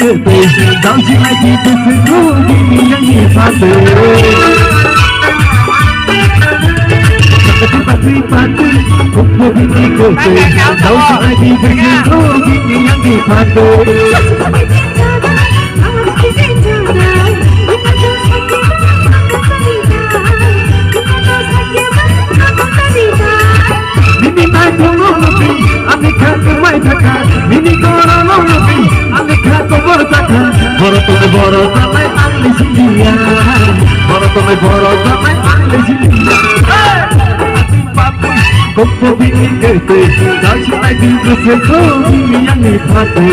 kete Dausi lagi bersekutu yang dipatu Pati-pati Kumpul bini kete Dausi lagi bersekutu yang dipatu Boro sampai ahli sindia Boro sampai ahli sindia Papi Kumpul bini kete Dausi lagi bersekutu yang dipatu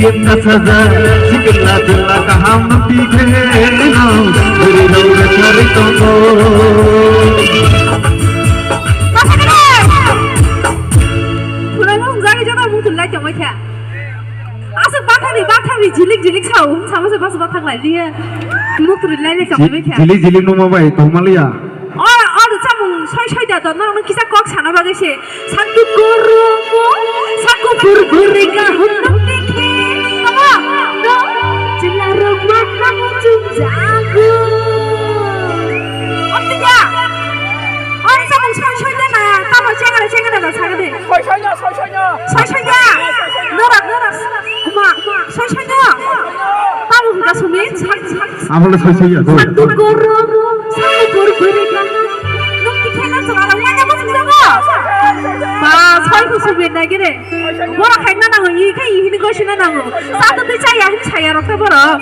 Diam saja, segala kaham pikirno, beri daun cari toko. Pulang jangan jangan mungkin lagi macam macam. Asal batang ni jilik saung, sama sebab batang lagi ya. Mungkin lagi macam macam. Jilik nu mau baik, tahu malia. Oh, samung soy dah tu, orang kisah kok sana bagai sih. Satu gurumu, satu berberikan untuk jago. Artinya, orang samung soy na, tahu cengar dah sangat deh. Soy-soynya, norak, kuma, soy-soynya. Tahu kita sumit, Apa le soy-soynya? Satu guru, satu berberikan. Nanti kena sekarang mana pun juga. Mas, soy sumit lagi deh. Orang kena nangu, ini kau sih nangu. Satu tu caya, rasa berapa?